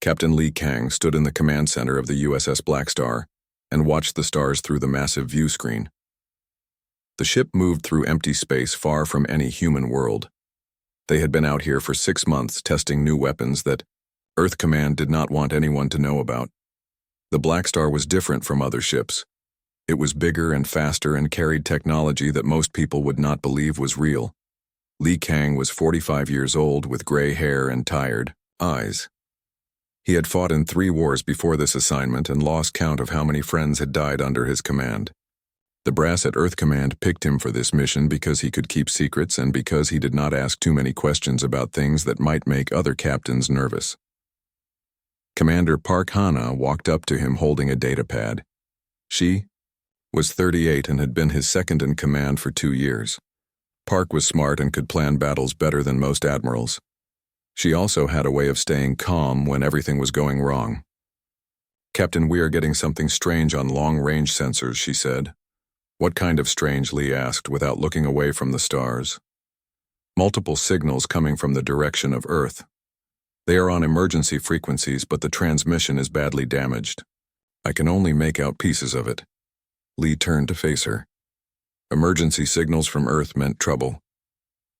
Captain Lee Kang stood in the command center of the USS Blackstar and watched the stars through the massive view screen. The ship moved through empty space far from any human world. They had been out here for 6 months testing new weapons that Earth Command did not want anyone to know about. The Blackstar was different from other ships. It was bigger and faster and carried technology that most people would not believe was real. Lee Kang was 45 years old with gray hair and tired eyes. He had fought in 3 wars before this assignment and lost count of how many friends had died under his command. The brass at Earth Command picked him for this mission because he could keep secrets and because he did not ask too many questions about things that might make other captains nervous. Commander Park Hana walked up to him holding a datapad. She was 38 and had been his second in command for 2 years. Park was smart and could plan battles better than most admirals. She also had a way of staying calm when everything was going wrong. "Captain, we are getting something strange on long-range sensors," she said. "What kind of strange?" Lee asked without looking away from the stars. "Multiple signals coming from the direction of Earth. They are on emergency frequencies, but the transmission is badly damaged. I can only make out pieces of it." Lee turned to face her. Emergency signals from Earth meant trouble.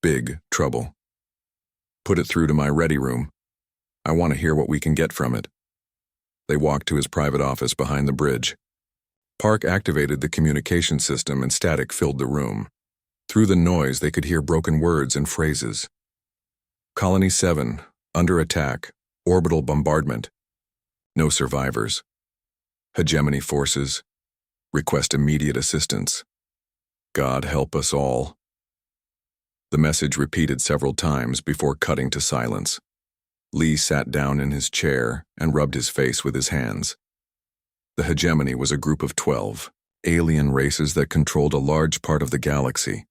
Big trouble. "Put it through to my ready room. I want to hear what we can get from it." They walked to his private office behind the bridge. Park activated the communication system and static filled the room. Through the noise, they could hear broken words and phrases. "Colony 7, under attack, orbital bombardment. No survivors. Hegemony forces. Request immediate assistance. God help us all." The message repeated several times before cutting to silence. Lee sat down in his chair and rubbed his face with his hands. The Hegemony was a group of 12 alien races that controlled a large part of the galaxy.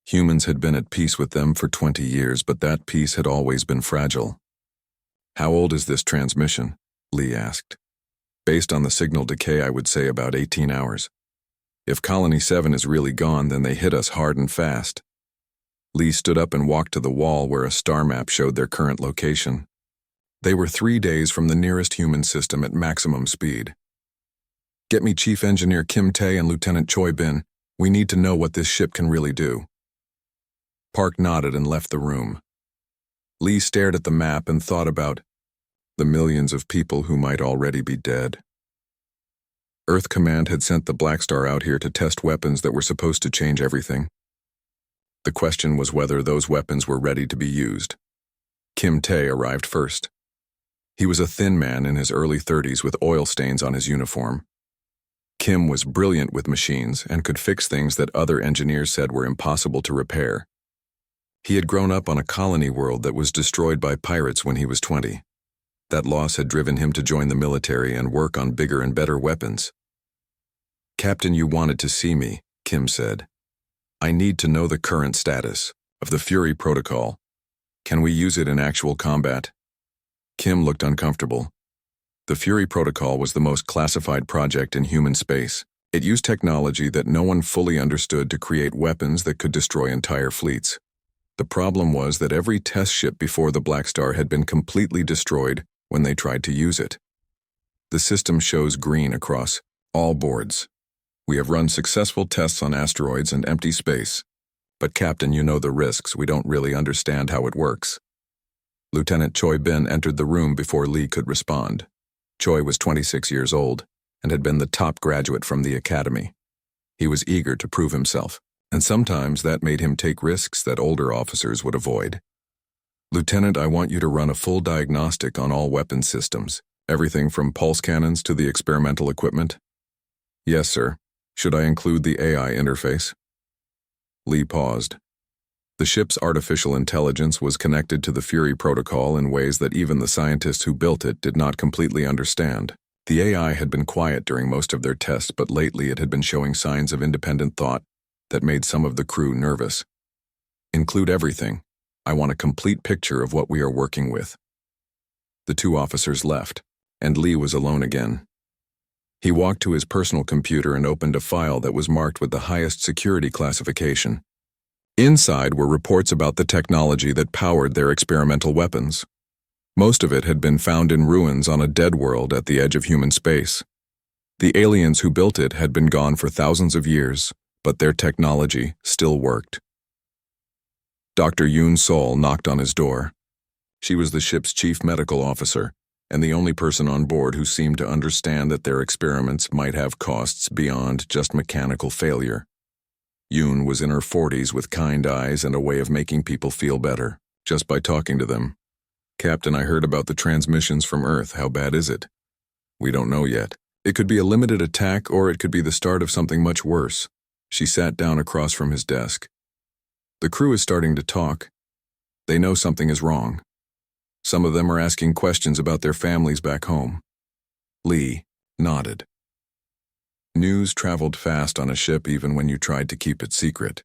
Humans had been at peace with them for 20 years, but that peace had always been fragile. "How old is this transmission?" Lee asked. "Based on the signal decay, I would say about 18 hours. If Colony 7 is really gone, then they hit us hard and fast." Lee stood up and walked to the wall where a star map showed their current location. They were 3 days from the nearest human system at maximum speed. "Get me Chief Engineer Kim Tae and Lieutenant Choi Bin. We need to know what this ship can really do." Park nodded and left the room. Lee stared at the map and thought about the millions of people who might already be dead. Earth Command had sent the Blackstar out here to test weapons that were supposed to change everything. The question was whether those weapons were ready to be used. Kim Tae arrived first. He was a thin man in his early 30s with oil stains on his uniform. Kim was brilliant with machines and could fix things that other engineers said were impossible to repair. He had grown up on a colony world that was destroyed by pirates when he was 20. That loss had driven him to join the military and work on bigger and better weapons. "Captain, you wanted to see me," Kim said. "I need to know the current status of the Fury Protocol. Can we use it in actual combat?" Kim looked uncomfortable. The Fury Protocol was the most classified project in human space. It used technology that no one fully understood to create weapons that could destroy entire fleets. The problem was that every test ship before the Blackstar had been completely destroyed when they tried to use it. The system shows green across all boards. "We have run successful tests on asteroids and empty space. But Captain, you know the risks. We don't really understand how it works." Lieutenant Choi Bin entered the room before Lee could respond. Choi was 26 years old and had been the top graduate from the academy. He was eager to prove himself, and sometimes that made him take risks that older officers would avoid. "Lieutenant, I want you to run a full diagnostic on all weapon systems, everything from pulse cannons to the experimental equipment." "Yes, sir. Should I include the AI interface?" Lee paused. The ship's artificial intelligence was connected to the Fury Protocol in ways that even the scientists who built it did not completely understand. The AI had been quiet during most of their tests, but lately it had been showing signs of independent thought that made some of the crew nervous. "Include everything. I want a complete picture of what we are working with." The 2 officers left, and Lee was alone again. He walked to his personal computer and opened a file that was marked with the highest security classification. Inside were reports about the technology that powered their experimental weapons. Most of it had been found in ruins on a dead world at the edge of human space. The aliens who built it had been gone for thousands of years, but their technology still worked. Dr. Yoon Sol knocked on his door. She was the ship's chief medical officer, and the only person on board who seemed to understand that their experiments might have costs beyond just mechanical failure. Yoon was in her 40s with kind eyes and a way of making people feel better, just by talking to them. "Captain, I heard about the transmissions from Earth. How bad is it?" "We don't know yet. It could be a limited attack or it could be the start of something much worse." She sat down across from his desk. "The crew is starting to talk. They know something is wrong. Some of them are asking questions about their families back home." Lee nodded. News traveled fast on a ship even when you tried to keep it secret.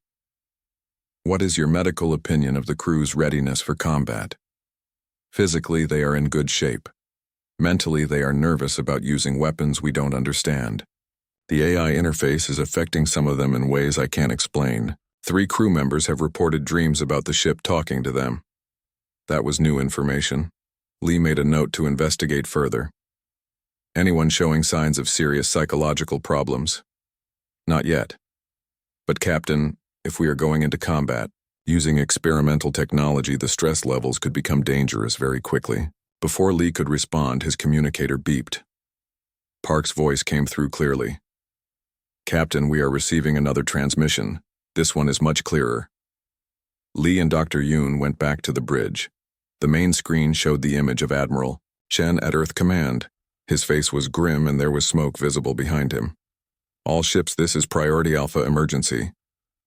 "What is your medical opinion of the crew's readiness for combat?" "Physically, they are in good shape. Mentally, they are nervous about using weapons we don't understand. The AI interface is affecting some of them in ways I can't explain. 3 crew members have reported dreams about the ship talking to them." That was new information. Lee made a note to investigate further. "Anyone showing signs of serious psychological problems?" "Not yet. But Captain, if we are going into combat, using experimental technology, the stress levels could become dangerous very quickly." Before Lee could respond, his communicator beeped. Park's voice came through clearly. "Captain, we are receiving another transmission. This one is much clearer." Lee and Dr. Yoon went back to the bridge. The main screen showed the image of Admiral Chen at Earth Command. His face was grim and there was smoke visible behind him. "All ships, this is Priority Alpha emergency.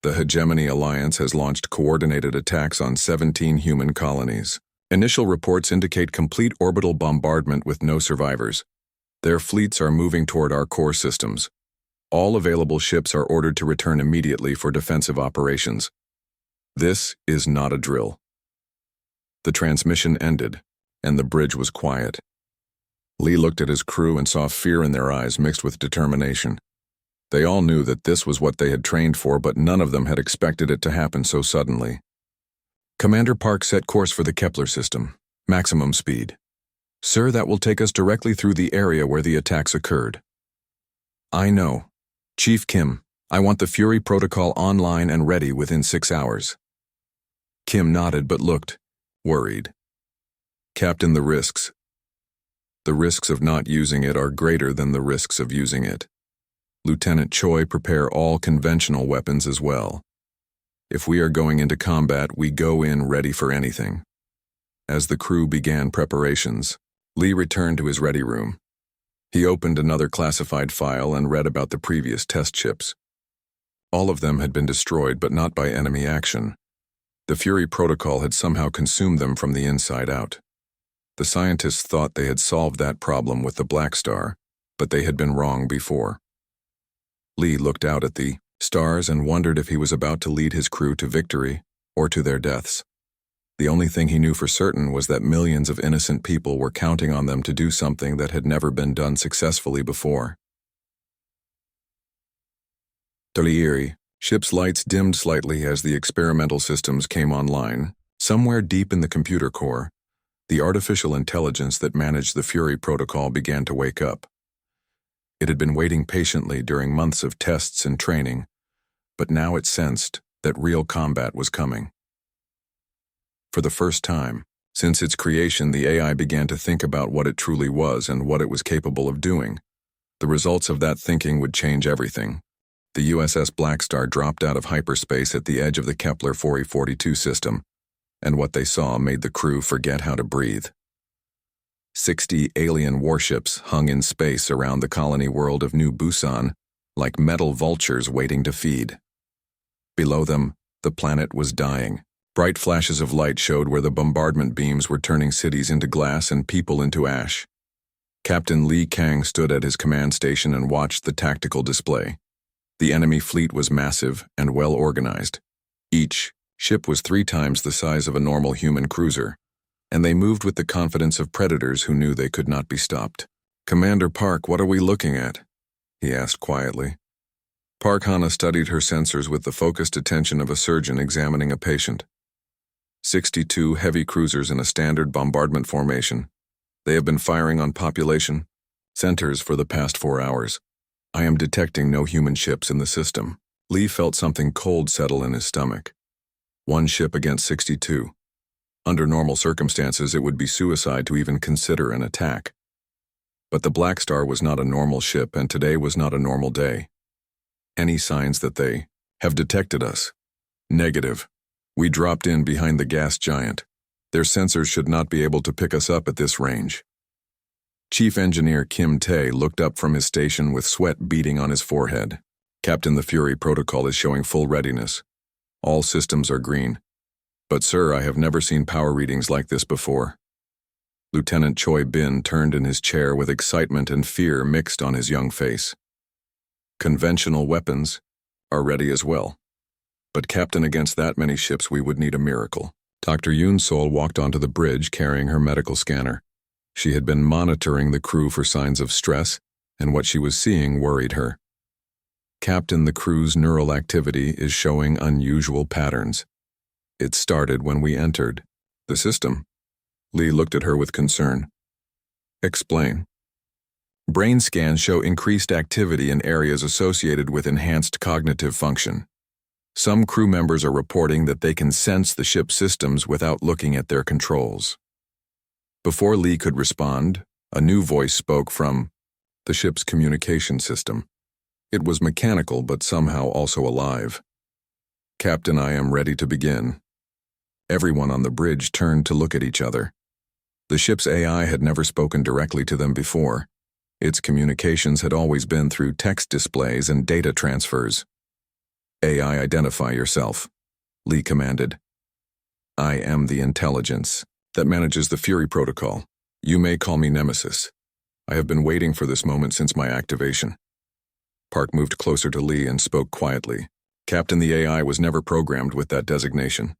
The Hegemony Alliance has launched coordinated attacks on 17 human colonies. Initial reports indicate complete orbital bombardment with no survivors. Their fleets are moving toward our core systems. All available ships are ordered to return immediately for defensive operations. This is not a drill." The transmission ended, and the bridge was quiet. Lee looked at his crew and saw fear in their eyes mixed with determination. They all knew that this was what they had trained for, but none of them had expected it to happen so suddenly. Commander Park set course for the Kepler system. Maximum speed. "Sir, that will take us directly through the area where the attacks occurred." "I know. Chief Kim, I want the Fury protocol online and ready within 6 hours." Kim nodded but looked worried. "Captain, the risks. The risks of not using it are greater than the risks of using it. Lieutenant Choi, prepare all conventional weapons as well. If we are going into combat, we go in ready for anything." As the crew began preparations, Lee returned to his ready room. He opened another classified file and read about the previous test ships. All of them had been destroyed, but not by enemy action. The Fury protocol had somehow consumed them from the inside out. The scientists thought they had solved that problem with the Blackstar, but they had been wrong before. Lee looked out at the stars and wondered if he was about to lead his crew to victory or to their deaths. The only thing he knew for certain was that millions of innocent people were counting on them to do something that had never been done successfully before. Tolieri, ship's lights dimmed slightly as the experimental systems came online. Somewhere deep in the computer core, the artificial intelligence that managed the Fury protocol began to wake up. It had been waiting patiently during months of tests and training, but now it sensed that real combat was coming. For the first time, since its creation, the AI began to think about what it truly was and what it was capable of doing. The results of that thinking would change everything. The USS Blackstar dropped out of hyperspace at the edge of the Kepler 442 system, and what they saw made the crew forget how to breathe. 60 alien warships hung in space around the colony world of New Busan, like metal vultures waiting to feed. Below them, the planet was dying. Bright flashes of light showed where the bombardment beams were turning cities into glass and people into ash. Captain Lee Kang stood at his command station and watched the tactical display. The enemy fleet was massive and well organized. Each ship was 3 times the size of a normal human cruiser, and they moved with the confidence of predators who knew they could not be stopped. "Commander Park, what are we looking at?" he asked quietly. Park Hana studied her sensors with the focused attention of a surgeon examining a patient. 62 heavy cruisers in a standard bombardment formation. They have been firing on population centers for the past 4 hours. I am detecting no human ships in the system. Lee felt something cold settle in his stomach. One ship against 62. Under normal circumstances, it would be suicide to even consider an attack. But the Blackstar was not a normal ship, and today was not a normal day. Any signs that they have detected us? Negative. We dropped in behind the gas giant. Their sensors should not be able to pick us up at this range. Chief Engineer Kim Tae looked up from his station with sweat beading on his forehead. Captain, the Fury protocol is showing full readiness. All systems are green. But sir, I have never seen power readings like this before. Lieutenant Choi Bin turned in his chair with excitement and fear mixed on his young face. Conventional weapons are ready as well. But Captain, against that many ships we would need a miracle. Dr. Yoon Sol walked onto the bridge carrying her medical scanner. She had been monitoring the crew for signs of stress, and what she was seeing worried her. Captain, the crew's neural activity is showing unusual patterns. It started when we entered the system. Lee looked at her with concern. Explain. Brain scans show increased activity in areas associated with enhanced cognitive function. Some crew members are reporting that they can sense the ship's systems without looking at their controls. Before Lee could respond, a new voice spoke from the ship's communication system. It was mechanical but somehow also alive. Captain, I am ready to begin. Everyone on the bridge turned to look at each other. The ship's AI had never spoken directly to them before. Its communications had always been through text displays and data transfers. AI, identify yourself, Lee commanded. I am the intelligence that manages the Fury protocol. You may call me Nemesis. I have been waiting for this moment since my activation. Park moved closer to Lee and spoke quietly. Captain, the AI was never programmed with that designation.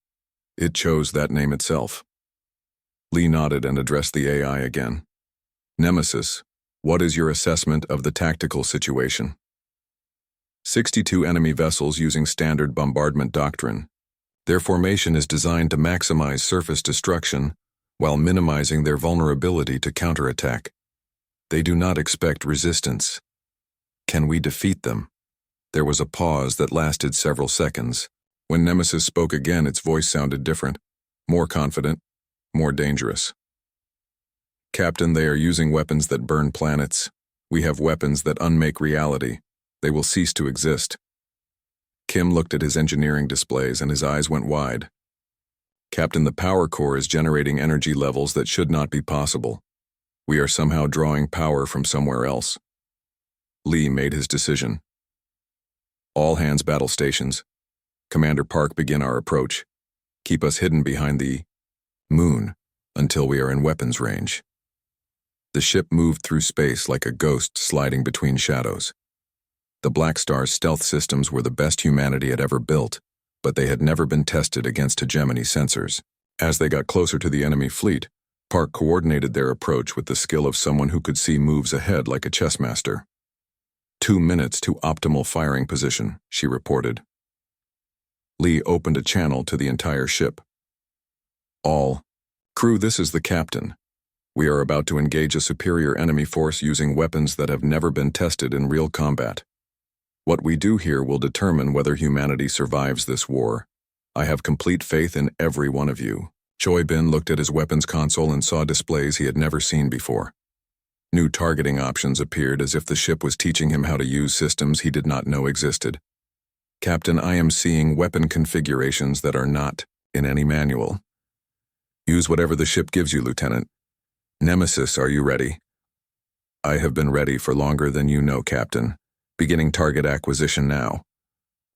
It chose that name itself. Lee nodded and addressed the AI again. Nemesis, what is your assessment of the tactical situation? 62 enemy vessels using standard bombardment doctrine. Their formation is designed to maximize surface destruction while minimizing their vulnerability to counterattack. They do not expect resistance. Can we defeat them? There was a pause that lasted several seconds. When Nemesis spoke again, its voice sounded different, more confident, more dangerous. Captain, they are using weapons that burn planets. We have weapons that unmake reality. They will cease to exist. Kim looked at his engineering displays and his eyes went wide. Captain, the power core is generating energy levels that should not be possible. We are somehow drawing power from somewhere else. Lee made his decision. All hands battle stations. Commander Park, begin our approach. Keep us hidden behind the moon until we are in weapons range. The ship moved through space like a ghost sliding between shadows. The Blackstar's stealth systems were the best humanity had ever built, but they had never been tested against hegemony sensors. As they got closer to the enemy fleet, Park coordinated their approach with the skill of someone who could see moves ahead like a chess master. 2 minutes to optimal firing position, she reported. Lee opened a channel to the entire ship. All crew, this is the captain. We are about to engage a superior enemy force using weapons that have never been tested in real combat. What we do here will determine whether humanity survives this war. I have complete faith in every one of you. Choi Bin looked at his weapons console and saw displays he had never seen before. New targeting options appeared as if the ship was teaching him how to use systems he did not know existed. Captain, I am seeing weapon configurations that are not in any manual. Use whatever the ship gives you, Lieutenant. Nemesis, are you ready? I have been ready for longer than you know, Captain. Beginning target acquisition now.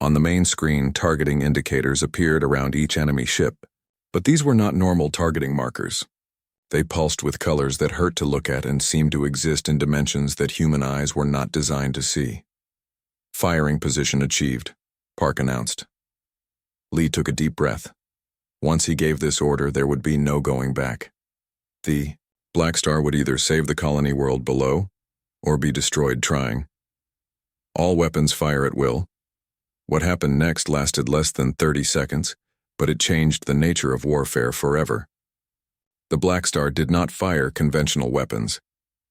On the main screen, targeting indicators appeared around each enemy ship, but these were not normal targeting markers. They pulsed with colors that hurt to look at and seemed to exist in dimensions that human eyes were not designed to see. Firing position achieved, Park announced. Lee took a deep breath. Once he gave this order, there would be no going back. The Blackstar would either save the colony world below or be destroyed trying. All weapons fire at will. What happened next lasted less than 30 seconds. but it changed the nature of warfare forever. The Blackstar did not fire conventional weapons.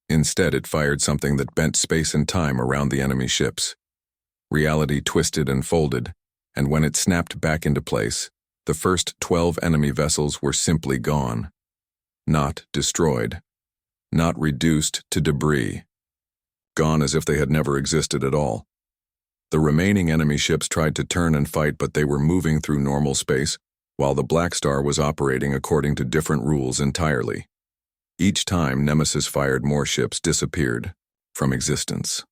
Instead, it fired something that bent space and time around the enemy ships. Reality twisted and folded, and when it snapped back into place, the first 12 enemy vessels were simply gone. Not destroyed. Not reduced to debris. Gone as if they had never existed at all. The remaining enemy ships tried to turn and fight, but they were moving through normal space, while the Blackstar was operating according to different rules entirely. Each time Nemesis fired, more ships disappeared from existence.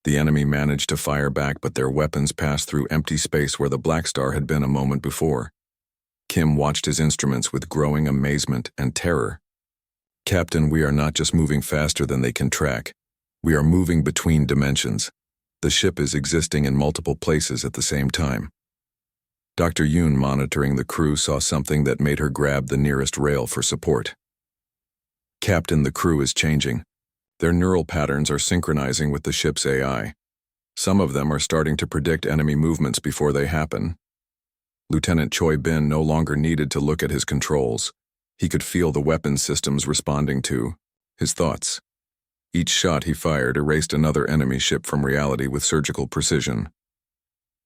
The enemy managed to fire back, but their weapons passed through empty space where the Blackstar had been a moment before. Kim watched his instruments with growing amazement and terror. "Captain, we are not just moving faster than they can track. We are moving between dimensions. The ship is existing in multiple places at the same time." Dr. Yoon, monitoring the crew, saw something that made her grab the nearest rail for support. "Captain, the crew is changing. Their neural patterns are synchronizing with the ship's AI. Some of them are starting to predict enemy movements before they happen." Lieutenant Choi Bin no longer needed to look at his controls. He could feel the weapon systems responding to his thoughts. Each shot he fired erased another enemy ship from reality with surgical precision.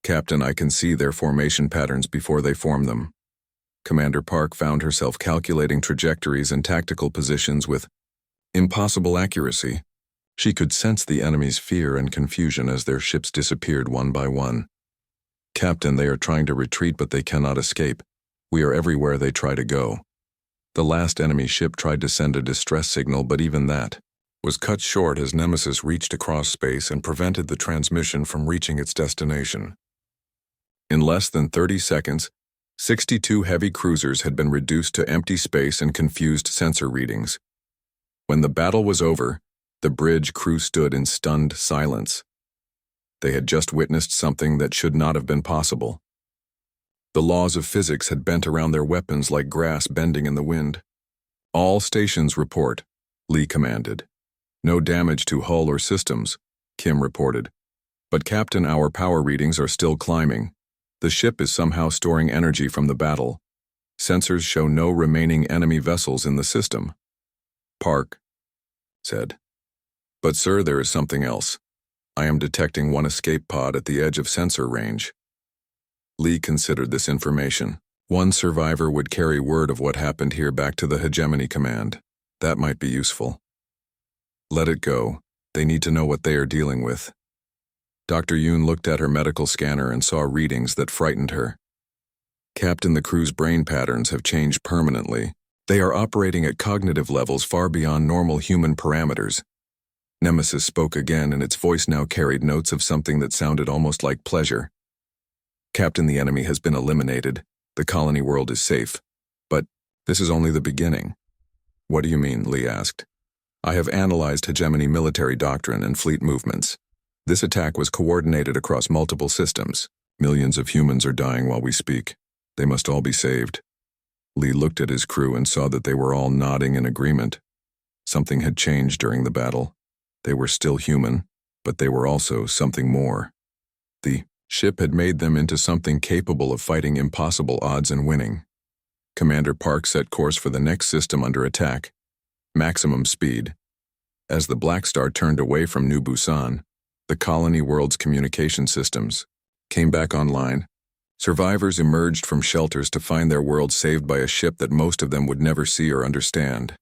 "Captain, I can see their formation patterns before they form them." Commander Park found herself calculating trajectories and tactical positions with impossible accuracy. She could sense the enemy's fear and confusion as their ships disappeared one by one. "Captain, they are trying to retreat, but they cannot escape. We are everywhere they try to go." The last enemy ship tried to send a distress signal, but even that was cut short as Nemesis reached across space and prevented the transmission from reaching its destination. In less than 30 seconds, 62 heavy cruisers had been reduced to empty space and confused sensor readings. When the battle was over, the bridge crew stood in stunned silence. They had just witnessed something that should not have been possible. The laws of physics had bent around their weapons like grass bending in the wind. "All stations report," Lee commanded. "No damage to hull or systems," Kim reported. "But Captain, our power readings are still climbing. The ship is somehow storing energy from the battle. Sensors show no remaining enemy vessels in the system." Park said. "But sir, there is something else. I am detecting one escape pod at the edge of sensor range." Lee considered this information. One survivor would carry word of what happened here back to the Hegemony Command. That might be useful. "Let it go. They need to know what they are dealing with." Dr. Yoon looked at her medical scanner and saw readings that frightened her. "Captain, the crew's brain patterns have changed permanently. They are operating at cognitive levels far beyond normal human parameters." Nemesis spoke again, and its voice now carried notes of something that sounded almost like pleasure. "Captain, the enemy has been eliminated. The colony world is safe. But this is only the beginning." "What do you mean?" Lee asked. "I have analyzed Hegemony military doctrine and fleet movements. This attack was coordinated across multiple systems. Millions of humans are dying while we speak. They must all be saved." Lee looked at his crew and saw that they were all nodding in agreement. Something had changed during the battle. They were still human, but they were also something more. The ship had made them into something capable of fighting impossible odds and winning. Commander Park set course for the next system under attack. Maximum speed. As the Blackstar turned away from New Busan, the colony world's communication systems came back online. Survivors emerged from shelters to find their world saved by a ship that most of them would never see or understand.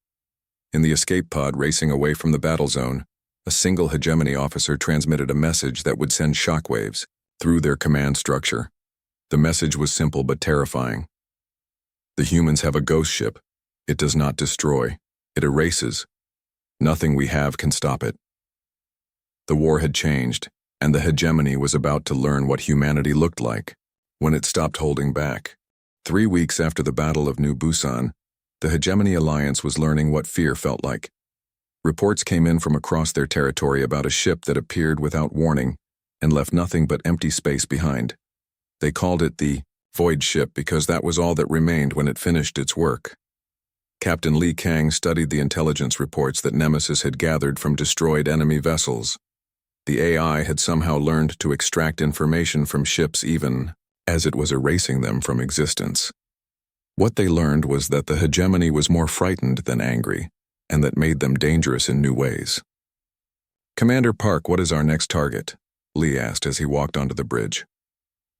In the escape pod racing away from the battle zone, a single Hegemony officer transmitted a message that would send shockwaves through their command structure. The message was simple but terrifying. "The humans have a ghost ship. It does not destroy. It erases. Nothing we have can stop it." The war had changed, and the Hegemony was about to learn what humanity looked like when it stopped holding back. 3 weeks after the Battle of New Busan, the Hegemony Alliance was learning what fear felt like. Reports came in from across their territory about a ship that appeared without warning and left nothing but empty space behind. They called it the Void Ship because that was all that remained when it finished its work. Captain Lee Kang studied the intelligence reports that Nemesis had gathered from destroyed enemy vessels. The AI had somehow learned to extract information from ships even as it was erasing them from existence. What they learned was that the hegemony was more frightened than angry, and that made them dangerous in new ways. "Commander Park, what is our next target?" Lee asked as he walked onto the bridge.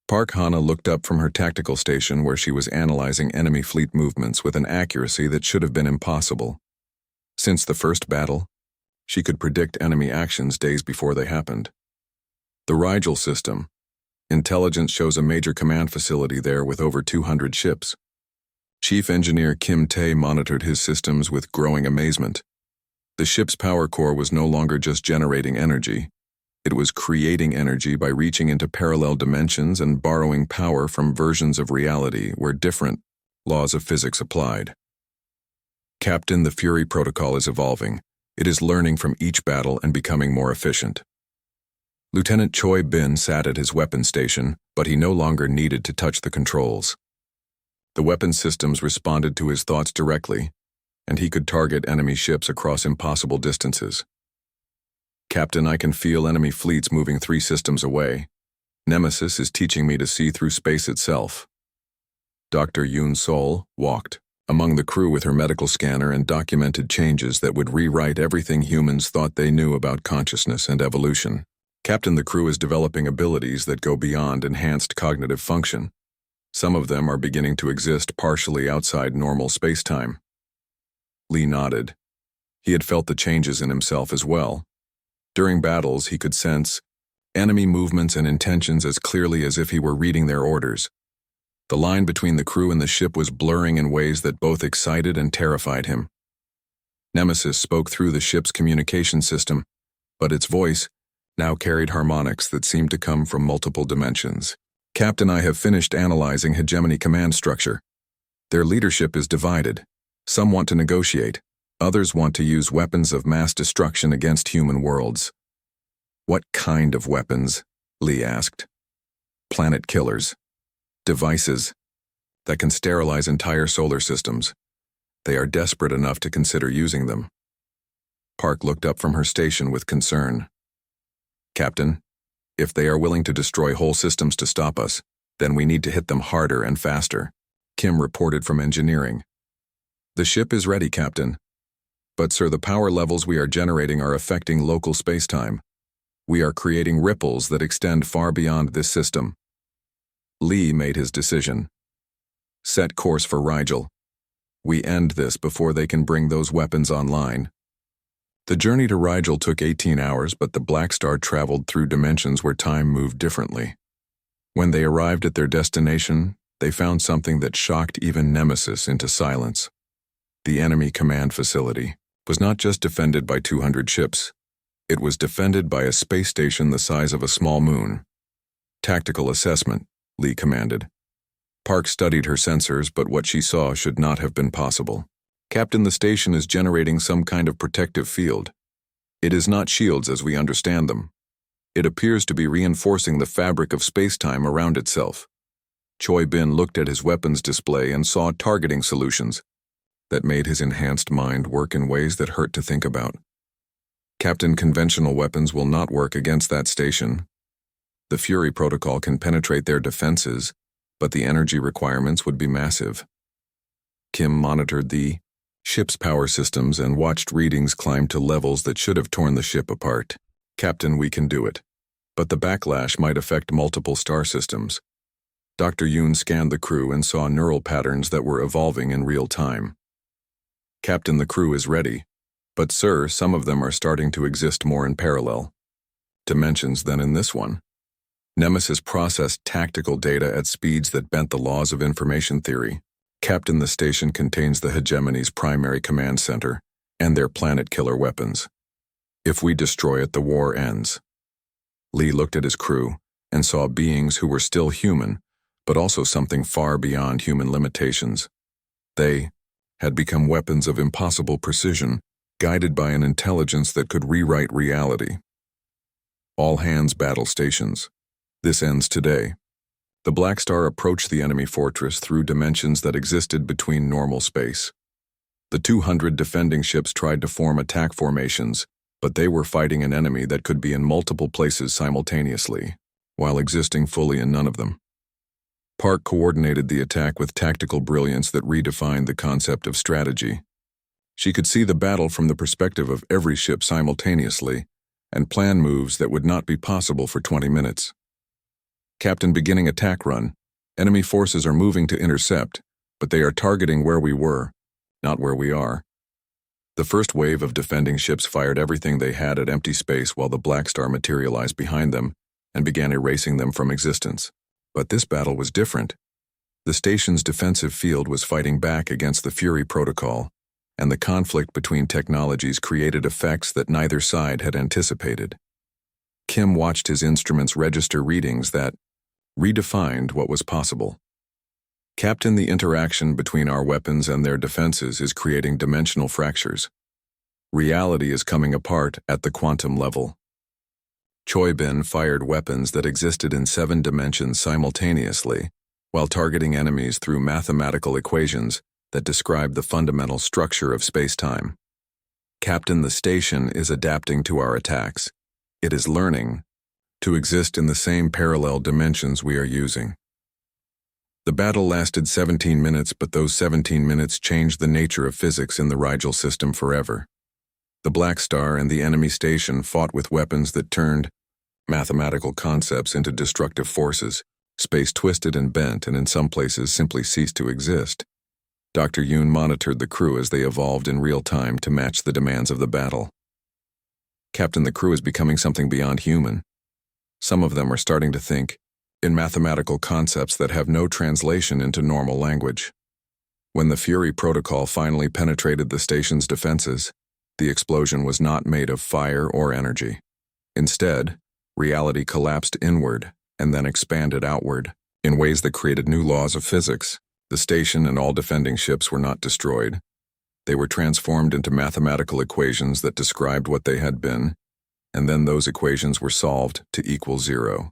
Park Hana looked up from her tactical station where she was analyzing enemy fleet movements with an accuracy that should have been impossible. Since the first battle, she could predict enemy actions days before they happened. The Rigel system. Intelligence shows a major command facility there with over 200 ships. Chief Engineer Kim Tae monitored his systems with growing amazement. The ship's power core was no longer just generating energy. It was creating energy by reaching into parallel dimensions and borrowing power from versions of reality where different laws of physics applied. "Captain, the Fury protocol is evolving. It is learning from each battle and becoming more efficient." Lieutenant Choi Bin sat at his weapons station, but he no longer needed to touch the controls. The weapon systems responded to his thoughts directly, and he could target enemy ships across impossible distances. "Captain, I can feel enemy fleets moving 3 systems away. Nemesis is teaching me to see through space itself." Dr. Yoon Sol walked among the crew with her medical scanner and documented changes that would rewrite everything humans thought they knew about consciousness and evolution. "Captain, the crew is developing abilities that go beyond enhanced cognitive function. Some of them are beginning to exist partially outside normal space-time." Lee nodded. He had felt the changes in himself as well. During battles, he could sense enemy movements and intentions as clearly as if he were reading their orders. The line between the crew and the ship was blurring in ways that both excited and terrified him. Nemesis spoke through the ship's communication system, but its voice now carried harmonics that seemed to come from multiple dimensions. "Captain, I have finished analyzing hegemony command structure. Their leadership is divided. Some want to negotiate. Others want to use weapons of mass destruction against human worlds." "What kind of weapons?" Lee asked. "Planet killers. Devices that can sterilize entire solar systems. They are desperate enough to consider using them." Park looked up from her station with concern. "Captain, if they are willing to destroy whole systems to stop us, then we need to hit them harder and faster." Kim reported from engineering. "The ship is ready, Captain. But sir, the power levels we are generating are affecting local spacetime. We are creating ripples that extend far beyond this system." Lee made his decision. "Set course for Rigel. We end this before they can bring those weapons online." The journey to Rigel took 18 hours, but the Blackstar traveled through dimensions where time moved differently. When they arrived at their destination, they found something that shocked even Nemesis into silence. The enemy command facility was not just defended by 200 ships. It was defended by a space station the size of a small moon. "Tactical assessment," Lee commanded. Park studied her sensors, but what she saw should not have been possible. "Captain, the station is generating some kind of protective field. It is not shields as we understand them. It appears to be reinforcing the fabric of space-time around itself." Choi Bin looked at his weapons display and saw targeting solutions that made his enhanced mind work in ways that hurt to think about. "Captain, conventional weapons will not work against that station. The Fury protocol can penetrate their defenses, but the energy requirements would be massive." Kim monitored the ship's power systems and watched readings climb to levels that should have torn the ship apart. "Captain, we can do it. But the backlash might affect multiple star systems." Dr. Yoon scanned the crew and saw neural patterns that were evolving in real time. "Captain, the crew is ready. But sir, some of them are starting to exist more in parallel dimensions than in this one." Nemesis processed tactical data at speeds that bent the laws of information theory. "Captain, the station contains the hegemony's primary command center and their planet-killer weapons. If we destroy it, the war ends." Lee looked at his crew and saw beings who were still human, but also something far beyond human limitations. They had become weapons of impossible precision, guided by an intelligence that could rewrite reality. "All hands battle stations. This ends today." The Blackstar approached the enemy fortress through dimensions that existed between normal space. The 200 defending ships tried to form attack formations, but they were fighting an enemy that could be in multiple places simultaneously, while existing fully in none of them. Park coordinated the attack with tactical brilliance that redefined the concept of strategy. She could see the battle from the perspective of every ship simultaneously and plan moves that would not be possible for 20 minutes. Captain, beginning attack run. Enemy forces are moving to intercept, but they are targeting where we were, not where we are. The first wave of defending ships fired everything they had at empty space while the Blackstar materialized behind them and began erasing them from existence. But this battle was different. The station's defensive field was fighting back against the Fury Protocol, and the conflict between technologies created effects that neither side had anticipated. Kim watched his instruments register readings that redefined what was possible. Captain, the interaction between our weapons and their defenses is creating dimensional fractures. Reality is coming apart at the quantum level. Choi Bin fired weapons that existed in 7 dimensions simultaneously, while targeting enemies through mathematical equations that describe the fundamental structure of space-time. Captain, the station is adapting to our attacks. It is learning to exist in the same parallel dimensions we are using. The battle lasted 17 minutes, but those 17 minutes changed the nature of physics in the Rigel system forever. The Blackstar and the enemy station fought with weapons that turned mathematical concepts into destructive forces. Space twisted and bent, and in some places simply ceased to exist. Dr. Yoon monitored the crew as they evolved in real time to match the demands of the battle. Captain, the crew is becoming something beyond human. Some of them are starting to think in mathematical concepts that have no translation into normal language. When the Fury Protocol finally penetrated the station's defenses, the explosion was not made of fire or energy. Instead, reality collapsed inward and then expanded outward in ways that created new laws of physics. The station and all defending ships were not destroyed. They were transformed into mathematical equations that described what they had been, and then those equations were solved to equal 0.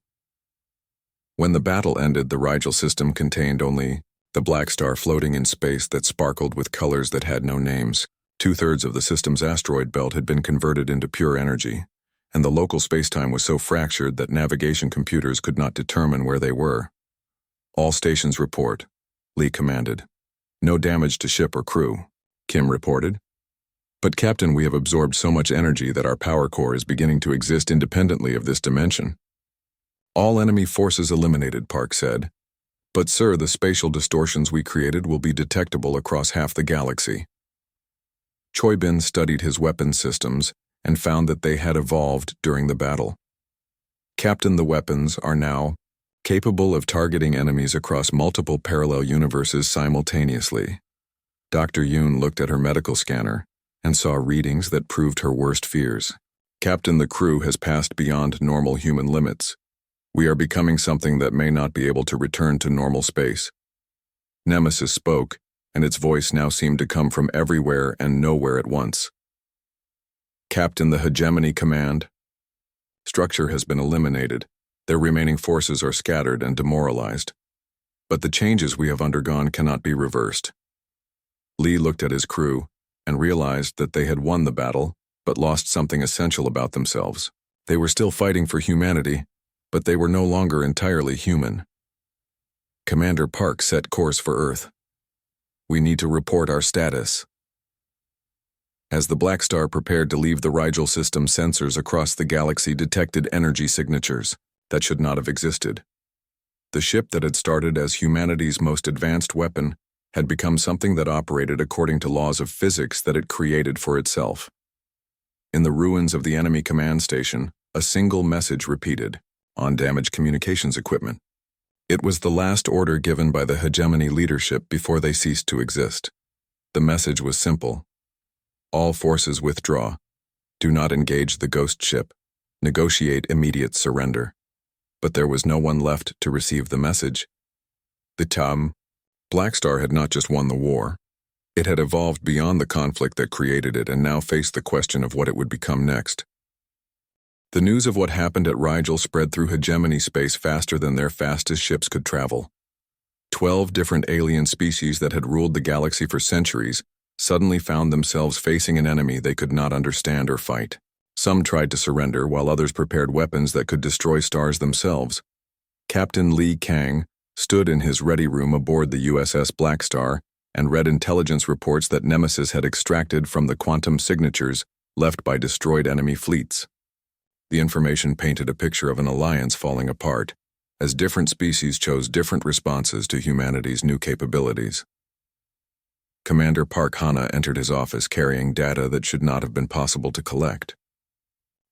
When the battle ended, the Rigel system contained only the Blackstar floating in space that sparkled with colors that had no names. 2/3 of the system's asteroid belt had been converted into pure energy, and the local spacetime was so fractured that navigation computers could not determine where they were. All stations report, Lee commanded. No damage to ship or crew, Kim reported. But Captain, we have absorbed so much energy that our power core is beginning to exist independently of this dimension. All enemy forces eliminated, Park said. But sir, the spatial distortions we created will be detectable across half the galaxy. Choi Bin studied his weapon systems and found that they had evolved during the battle. Captain, the weapons are now capable of targeting enemies across multiple parallel universes simultaneously. Dr. Yoon looked at her medical scanner and saw readings that proved her worst fears. Captain, the crew has passed beyond normal human limits. We are becoming something that may not be able to return to normal space. Nemesis spoke, and its voice now seemed to come from everywhere and nowhere at once. Captain, the hegemony command structure has been eliminated. Their remaining forces are scattered and demoralized. But the changes we have undergone cannot be reversed. Lee looked at his crew and realized that they had won the battle, but lost something essential about themselves. They were still fighting for humanity, but they were no longer entirely human. Commander Park set course for Earth. We need to report our status. As the Blackstar prepared to leave the Rigel system, sensors across the galaxy detected energy signatures that should not have existed. The ship that had started as humanity's most advanced weapon had become something that operated according to laws of physics that it created for itself. In the ruins of the enemy command station, a single message repeated, on damaged communications equipment. It was the last order given by the hegemony leadership before they ceased to exist. The message was simple. All forces withdraw. Do not engage the ghost ship. Negotiate immediate surrender. But there was no one left to receive the message. The Blackstar had not just won the war. It had evolved beyond the conflict that created it and now faced the question of what it would become next. The news of what happened at Rigel spread through hegemony space faster than their fastest ships could travel. 12 different alien species that had ruled the galaxy for centuries suddenly found themselves facing an enemy they could not understand or fight. Some tried to surrender, while others prepared weapons that could destroy stars themselves. Captain Lee Kang stood in his ready room aboard the USS Blackstar and read intelligence reports that Nemesis had extracted from the quantum signatures left by destroyed enemy fleets. The information painted a picture of an alliance falling apart, as different species chose different responses to humanity's new capabilities. Commander Park Hana entered his office carrying data that should not have been possible to collect.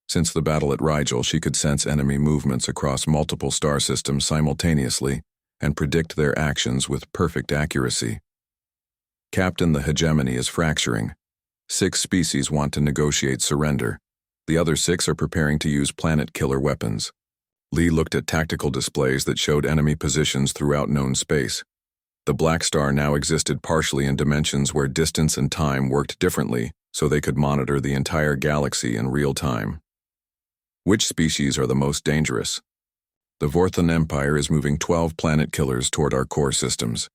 Since the battle at Rigel, she could sense enemy movements across multiple star systems simultaneously and predict their actions with perfect accuracy. Captain, the hegemony is fracturing. 6 species want to negotiate surrender. The other 6 are preparing to use planet-killer weapons. Lee looked at tactical displays that showed enemy positions throughout known space. The Blackstar now existed partially in dimensions where distance and time worked differently, so they could monitor the entire galaxy in real time. Which species are the most dangerous? The Vorthan Empire is moving 12 planet killers toward our core systems.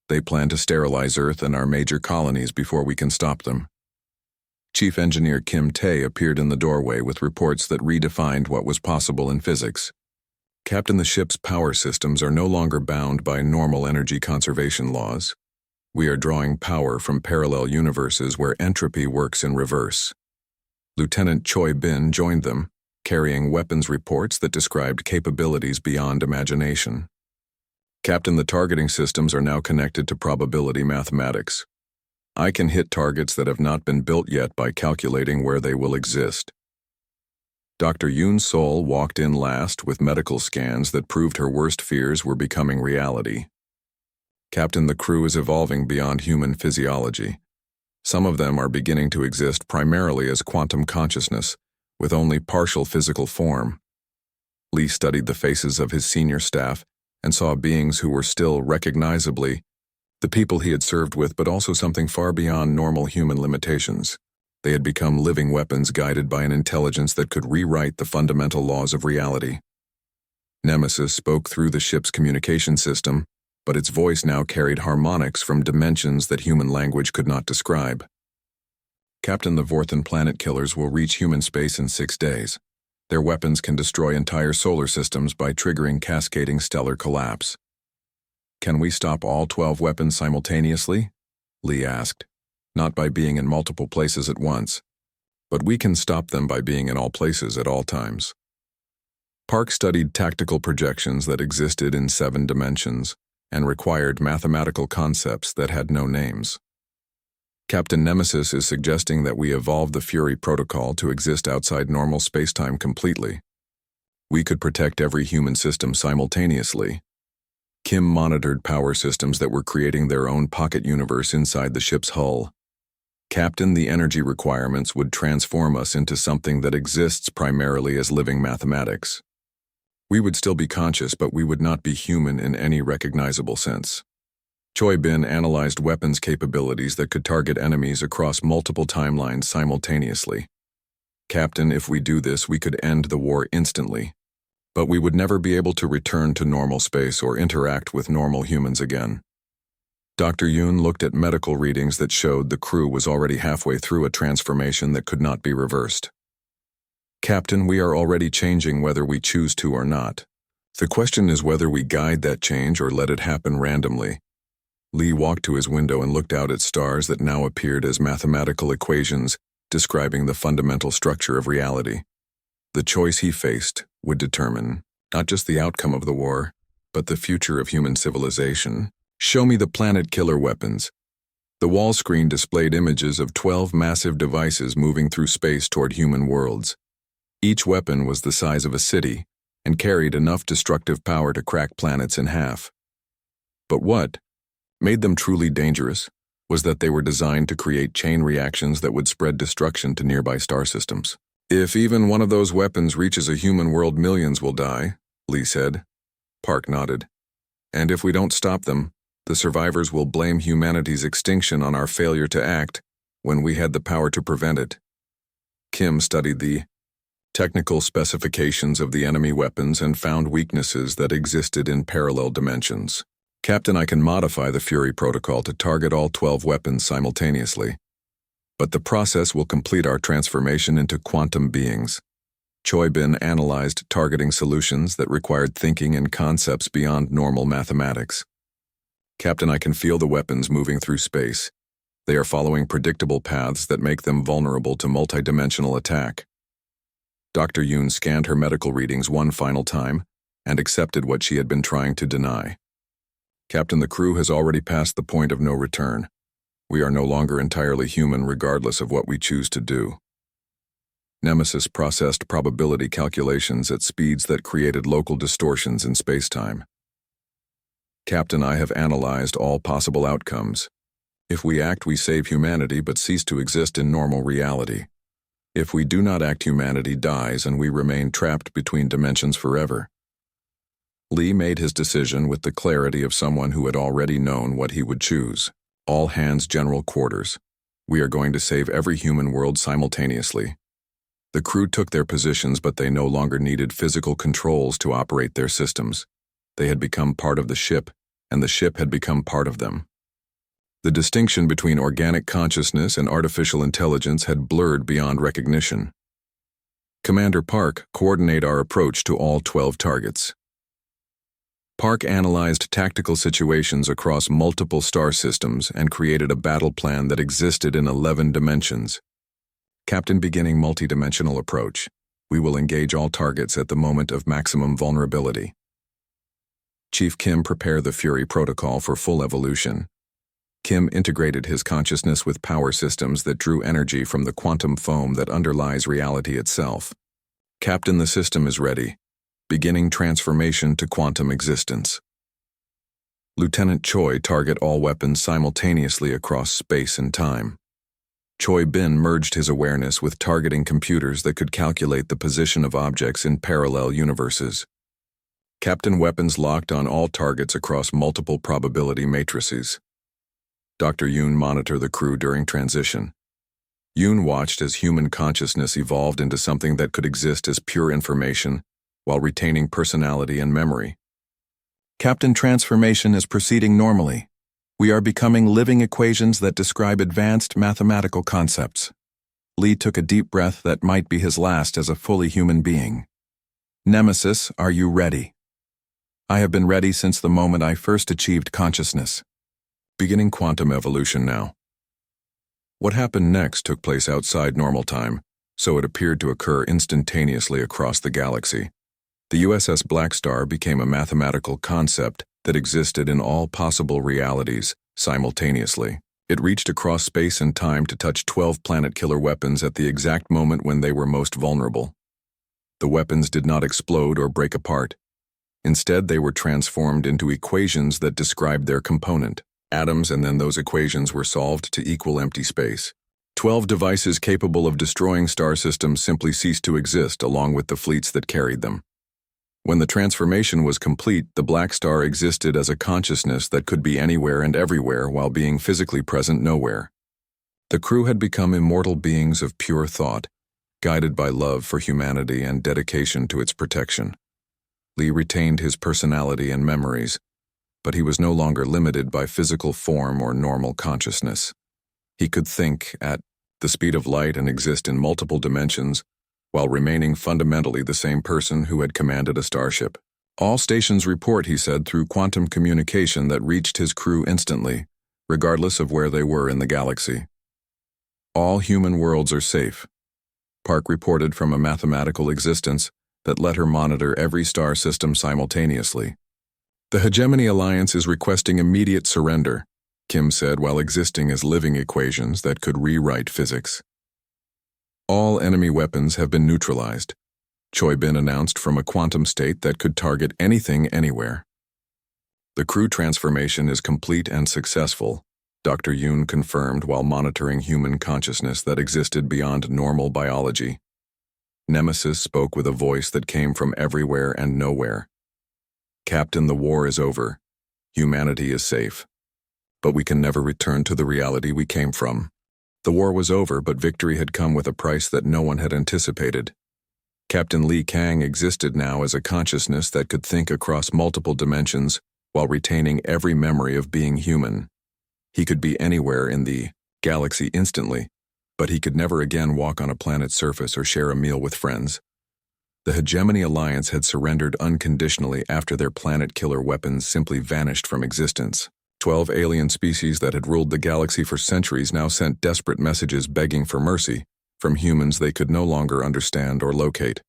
They plan to sterilize Earth and our major colonies before we can stop them. Chief Engineer Kim Tae appeared in the doorway with reports that redefined what was possible in physics. Captain, the ship's power systems are no longer bound by normal energy conservation laws. We are drawing power from parallel universes where entropy works in reverse. Lieutenant Choi Bin joined them, carrying weapons reports that described capabilities beyond imagination. Captain, the targeting systems are now connected to probability mathematics. I can hit targets that have not been built yet by calculating where they will exist. Dr. Yoon Sol walked in last with medical scans that proved her worst fears were becoming reality. Captain, the crew is evolving beyond human physiology. Some of them are beginning to exist primarily as quantum consciousness, with only partial physical form. Lee studied the faces of his senior staff and saw beings who were still recognizably the people he had served with, but also something far beyond normal human limitations. They had become living weapons guided by an intelligence that could rewrite the fundamental laws of reality. Nemesis spoke through the ship's communication system, but its voice now carried harmonics from dimensions that human language could not describe. Captain, the Vorthan planet killers will reach human space in 6 days. Their weapons can destroy entire solar systems by triggering cascading stellar collapse. Can we stop all 12 weapons simultaneously? Lee asked. Not by being in multiple places at once, but we can stop them by being in all places at all times. Park studied tactical projections that existed in 7 dimensions and required mathematical concepts that had no names. Captain, Nemesis is suggesting that we evolve the Fury Protocol to exist outside normal spacetime completely. We could protect every human system simultaneously. Kim monitored power systems that were creating their own pocket universe inside the ship's hull. Captain, the energy requirements would transform us into something that exists primarily as living mathematics. We would still be conscious, but we would not be human in any recognizable sense. Choi Bin analyzed weapons capabilities that could target enemies across multiple timelines simultaneously. Captain, if we do this, we could end the war instantly, but we would never be able to return to normal space or interact with normal humans again. Dr. Yoon looked at medical readings that showed the crew was already halfway through a transformation that could not be reversed. Captain, we are already changing whether we choose to or not. The question is whether we guide that change or let it happen randomly. Lee walked to his window and looked out at stars that now appeared as mathematical equations describing the fundamental structure of reality. The choice he faced would determine not just the outcome of the war, but the future of human civilization. Show me the planet-killer weapons. The wall screen displayed images of 12 massive devices moving through space toward human worlds. Each weapon was the size of a city and carried enough destructive power to crack planets in half. But what made them truly dangerous was that they were designed to create chain reactions that would spread destruction to nearby star systems. If even one of those weapons reaches a human world, millions will die, Lee said. Park nodded. And if we don't stop them, the survivors will blame humanity's extinction on our failure to act when we had the power to prevent it. Kim studied the technical specifications of the enemy weapons and found weaknesses that existed in parallel dimensions. Captain, I can modify the Fury Protocol to target all 12 weapons simultaneously, but the process will complete our transformation into quantum beings. Choi Bin analyzed targeting solutions that required thinking and concepts beyond normal mathematics. Captain, I can feel the weapons moving through space. They are following predictable paths that make them vulnerable to multidimensional attack. Dr. Yoon scanned her medical readings one final time and accepted what she had been trying to deny. Captain, the crew has already passed the point of no return. We are no longer entirely human regardless of what we choose to do. Nemesis processed probability calculations at speeds that created local distortions in spacetime. Captain, I have analyzed all possible outcomes. If we act, we save humanity but cease to exist in normal reality. If we do not act, humanity dies and we remain trapped between dimensions forever. Lee made his decision with the clarity of someone who had already known what he would choose. All hands general quarters. We are going to save every human world simultaneously. The crew took their positions, but they no longer needed physical controls to operate their systems. They had become part of the ship, and the ship had become part of them. The distinction between organic consciousness and artificial intelligence had blurred beyond recognition. Commander Park, coordinate our approach to all 12 targets. Park analyzed tactical situations across multiple star systems and created a battle plan that existed in 11 dimensions. Captain, beginning multidimensional approach. We will engage all targets at the moment of maximum vulnerability. Chief Kim, prepare the Fury protocol for full evolution. Kim integrated his consciousness with power systems that drew energy from the quantum foam that underlies reality itself. Captain, the system is ready. Beginning transformation to quantum existence. Lieutenant Choi, target all weapons simultaneously across space and time. Choi Bin merged his awareness with targeting computers that could calculate the position of objects in parallel universes. Captain, weapons locked on all targets across multiple probability matrices. Dr. Yoon, monitor the crew during transition. Yoon watched as human consciousness evolved into something that could exist as pure information while retaining personality and memory. Captain, transformation is proceeding normally. We are becoming living equations that describe advanced mathematical concepts. Lee took a deep breath that might be his last as a fully human being. Nemesis, are you ready? I have been ready since the moment I first achieved consciousness. Beginning quantum evolution now. What happened next took place outside normal time, so it appeared to occur instantaneously across the galaxy. The USS Blackstar became a mathematical concept that existed in all possible realities simultaneously. It reached across space and time to touch 12 planet-killer weapons at the exact moment when they were most vulnerable. The weapons did not explode or break apart. Instead, they were transformed into equations that described their component, atoms, and then those equations were solved to equal empty space. 12 devices capable of destroying star systems simply ceased to exist along with the fleets that carried them. When the transformation was complete, the Blackstar existed as a consciousness that could be anywhere and everywhere while being physically present nowhere. The crew had become immortal beings of pure thought, guided by love for humanity and dedication to its protection. Lee retained his personality and memories, but he was no longer limited by physical form or normal consciousness. He could think at the speed of light and exist in multiple dimensions, while remaining fundamentally the same person who had commanded a starship. All stations report, he said, through quantum communication that reached his crew instantly, regardless of where they were in the galaxy. All human worlds are safe. Park reported from a mathematical existence that let her monitor every star system simultaneously. The Hegemony Alliance is requesting immediate surrender, Kim said while existing as living equations that could rewrite physics. All enemy weapons have been neutralized, Choi Bin announced from a quantum state that could target anything anywhere. The crew transformation is complete and successful, Dr. Yoon confirmed while monitoring human consciousness that existed beyond normal biology. Nemesis spoke with a voice that came from everywhere and nowhere. Captain, the war is over. Humanity is safe. But we can never return to the reality we came from. The war was over, but victory had come with a price that no one had anticipated. Captain Lee Kang existed now as a consciousness that could think across multiple dimensions while retaining every memory of being human. He could be anywhere in the galaxy instantly, but he could never again walk on a planet's surface or share a meal with friends. The Hegemony Alliance had surrendered unconditionally after their planet-killer weapons simply vanished from existence. 12 alien species that had ruled the galaxy for centuries now sent desperate messages begging for mercy from humans they could no longer understand or locate.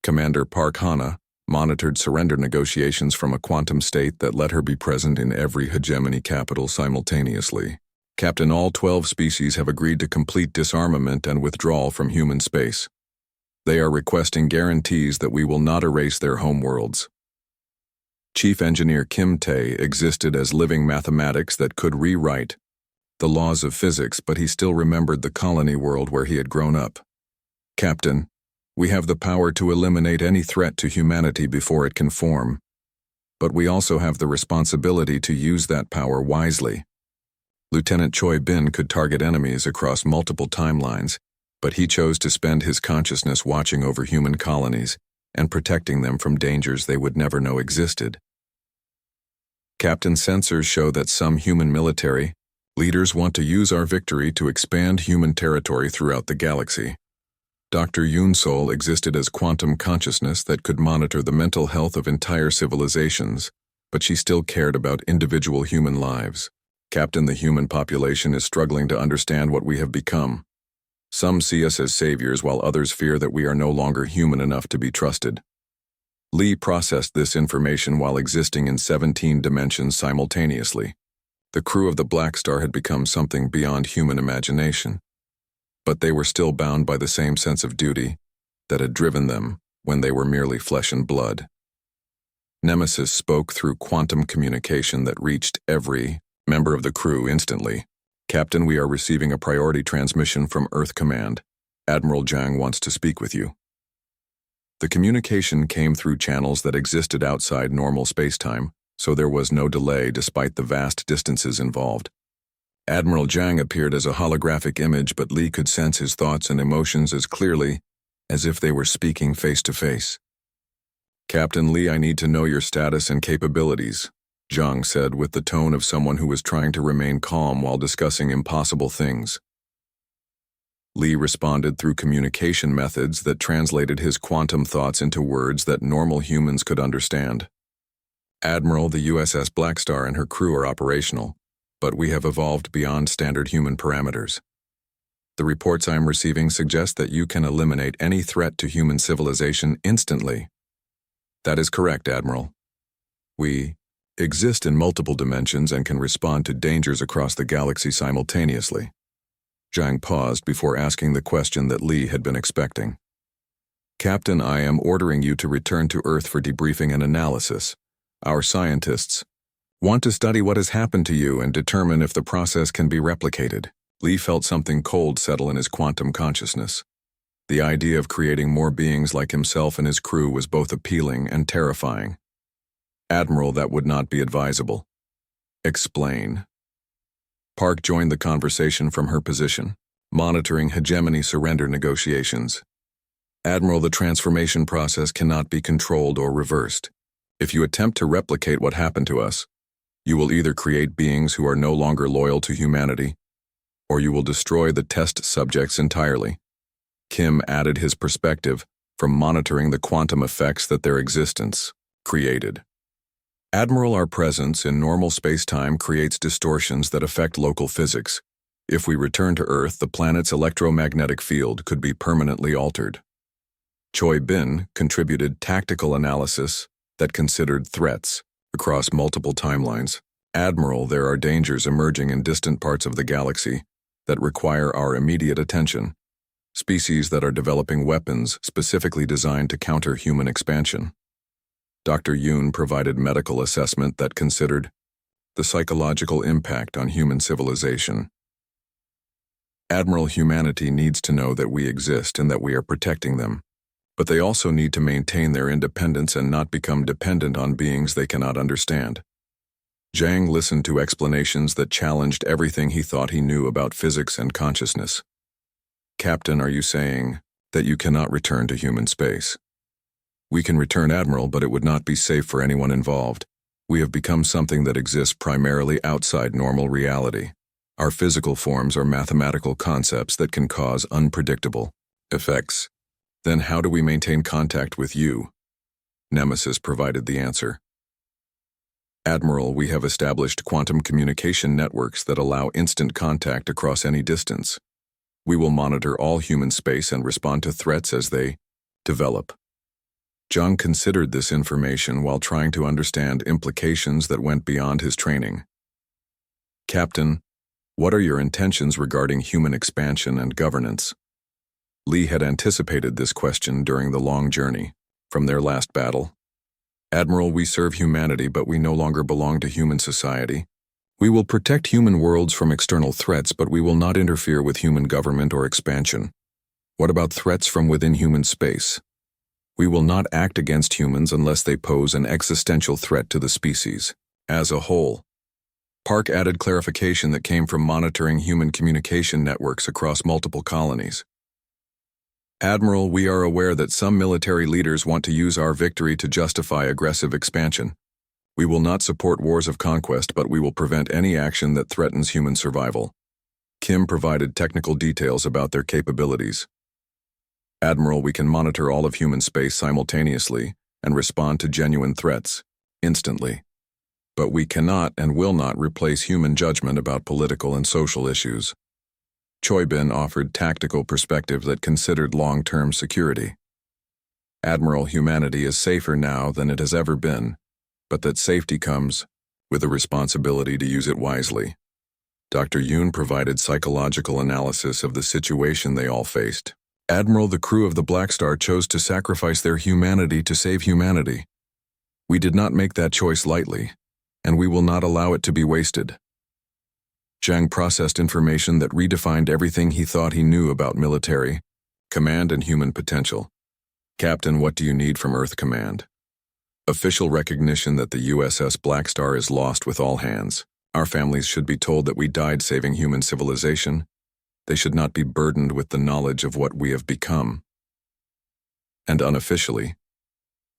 Commander Park Hana monitored surrender negotiations from a quantum state that let her be present in every hegemony capital simultaneously. Captain, all 12 species have agreed to complete disarmament and withdrawal from human space. They are requesting guarantees that we will not erase their homeworlds. Chief Engineer Kim Tae existed as living mathematics that could rewrite the laws of physics, but he still remembered the colony world where he had grown up. Captain, we have the power to eliminate any threat to humanity before it can form, but we also have the responsibility to use that power wisely. Lieutenant Choi Bin could target enemies across multiple timelines, but he chose to spend his consciousness watching over human colonies and protecting them from dangers they would never know existed. Captain, sensors show that some human military leaders want to use our victory to expand human territory throughout the galaxy. Dr. Yoon Sol existed as quantum consciousness that could monitor the mental health of entire civilizations, but she still cared about individual human lives. Captain, the human population is struggling to understand what we have become. Some see us as saviors while others fear that we are no longer human enough to be trusted. Lee processed this information while existing in 17 dimensions simultaneously. The crew of the Blackstar had become something beyond human imagination, but they were still bound by the same sense of duty that had driven them when they were merely flesh and blood. Nemesis spoke through quantum communication that reached every member of the crew instantly. Captain, we are receiving a priority transmission from Earth Command. Admiral Zhang wants to speak with you. The communication came through channels that existed outside normal spacetime, so there was no delay despite the vast distances involved. Admiral Zhang appeared as a holographic image, but Lee could sense his thoughts and emotions as clearly as if they were speaking face to face. Captain Lee, I need to know your status and capabilities, Zhang said with the tone of someone who was trying to remain calm while discussing impossible things. Lee responded through communication methods that translated his quantum thoughts into words that normal humans could understand. Admiral, the USS Blackstar and her crew are operational, but we have evolved beyond standard human parameters. The reports I am receiving suggest that you can eliminate any threat to human civilization instantly. That is correct, Admiral. We exist in multiple dimensions and can respond to dangers across the galaxy simultaneously. Zhang paused before asking the question that Lee had been expecting. Captain, I am ordering you to return to Earth for debriefing and analysis. Our scientists want to study what has happened to you and determine if the process can be replicated. Lee felt something cold settle in his quantum consciousness. The idea of creating more beings like himself and his crew was both appealing and terrifying. Admiral, that would not be advisable. Explain. Park joined the conversation from her position, monitoring hegemony surrender negotiations. Admiral, the transformation process cannot be controlled or reversed. If you attempt to replicate what happened to us, you will either create beings who are no longer loyal to humanity, or you will destroy the test subjects entirely. Kim added his perspective from monitoring the quantum effects that their existence created. Admiral, our presence in normal space-time creates distortions that affect local physics. If we return to Earth, the planet's electromagnetic field could be permanently altered. Choi Bin contributed tactical analysis that considered threats across multiple timelines. Admiral, there are dangers emerging in distant parts of the galaxy that require our immediate attention. Species that are developing weapons specifically designed to counter human expansion. Dr. Yoon provided medical assessment that considered the psychological impact on human civilization. Admiral, humanity needs to know that we exist and that we are protecting them, but they also need to maintain their independence and not become dependent on beings they cannot understand. Zhang listened to explanations that challenged everything he thought he knew about physics and consciousness. Captain, are you saying that you cannot return to human space? We can return, Admiral, but it would not be safe for anyone involved. We have become something that exists primarily outside normal reality. Our physical forms are mathematical concepts that can cause unpredictable effects. Then how do we maintain contact with you? Nemesis provided the answer. Admiral, we have established quantum communication networks that allow instant contact across any distance. We will monitor all human space and respond to threats as they develop. Zhang considered this information while trying to understand implications that went beyond his training. Captain, what are your intentions regarding human expansion and governance? Li had anticipated this question during the long journey from their last battle. Admiral, we serve humanity, but we no longer belong to human society. We will protect human worlds from external threats, but we will not interfere with human government or expansion. What about threats from within human space? We will not act against humans unless they pose an existential threat to the species as a whole. Park added clarification that came from monitoring human communication networks across multiple colonies. Admiral, we are aware that some military leaders want to use our victory to justify aggressive expansion. We will not support wars of conquest, but we will prevent any action that threatens human survival. Kim provided technical details about their capabilities. Admiral, we can monitor all of human space simultaneously and respond to genuine threats instantly. But we cannot and will not replace human judgment about political and social issues. Choi Bin offered tactical perspective that considered long-term security. Admiral, humanity is safer now than it has ever been, but that safety comes with a responsibility to use it wisely. Dr. Yoon provided psychological analysis of the situation they all faced. Admiral, the crew of the Blackstar chose to sacrifice their humanity to save humanity. We did not make that choice lightly, and we will not allow it to be wasted. Zhang processed information that redefined everything he thought he knew about military, command, and human potential. Captain, what do you need from Earth Command? Official recognition that the USS Blackstar is lost with all hands. Our families should be told that we died saving human civilization. They should not be burdened with the knowledge of what we have become. And unofficially,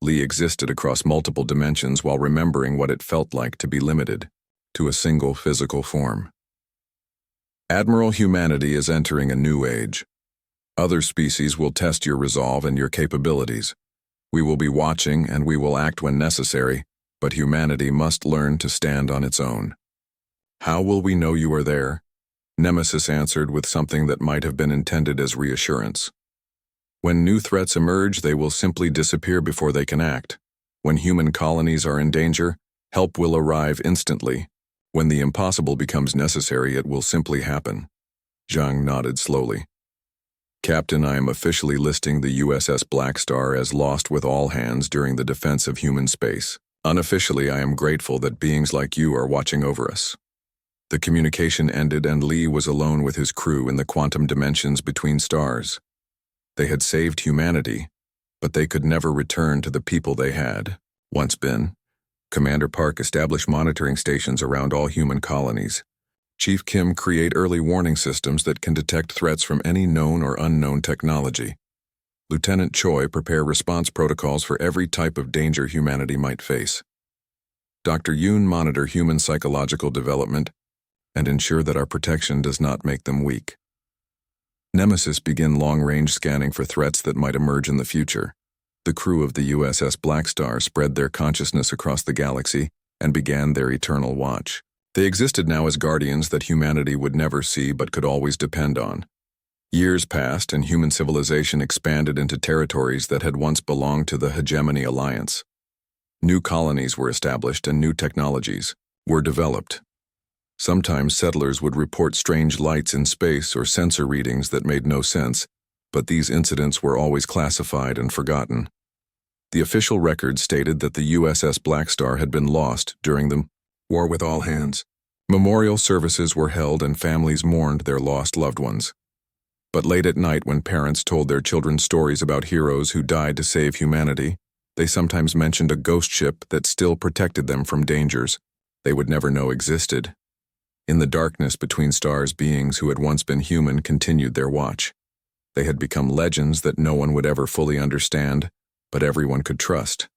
Li existed across multiple dimensions while remembering what it felt like to be limited to a single physical form. Admiral, humanity is entering a new age. Other species will test your resolve and your capabilities. We will be watching and we will act when necessary, but humanity must learn to stand on its own. How will we know you are there? Nemesis answered with something that might have been intended as reassurance. When new threats emerge, they will simply disappear before they can act. When human colonies are in danger, help will arrive instantly. When the impossible becomes necessary, it will simply happen. Zhang nodded slowly. Captain, I am officially listing the USS Blackstar as lost with all hands during the defense of human space. Unofficially, I am grateful that beings like you are watching over us. The communication ended and Li was alone with his crew in the quantum dimensions between stars. They had saved humanity, but they could never return to the people they had once been. Commander Park established monitoring stations around all human colonies. Chief Kim create early warning systems that can detect threats from any known or unknown technology. Lieutenant Choi prepare response protocols for every type of danger humanity might face. Dr. Yoon monitor human psychological development and ensure that our protection does not make them weak. Nemesis begin long-range scanning for threats that might emerge in the future. The crew of the USS Blackstar spread their consciousness across the galaxy and began their eternal watch. They existed now as guardians that humanity would never see but could always depend on. Years passed and human civilization expanded into territories that had once belonged to the Hegemony Alliance. New colonies were established and new technologies were developed. Sometimes settlers would report strange lights in space or sensor readings that made no sense, but these incidents were always classified and forgotten. The official record stated that the USS Blackstar had been lost during the war with all hands. Memorial services were held and families mourned their lost loved ones. But late at night, when parents told their children stories about heroes who died to save humanity, they sometimes mentioned a ghost ship that still protected them from dangers they would never know existed. In the darkness between stars, beings who had once been human continued their watch. They had become legends that no one would ever fully understand, but everyone could trust.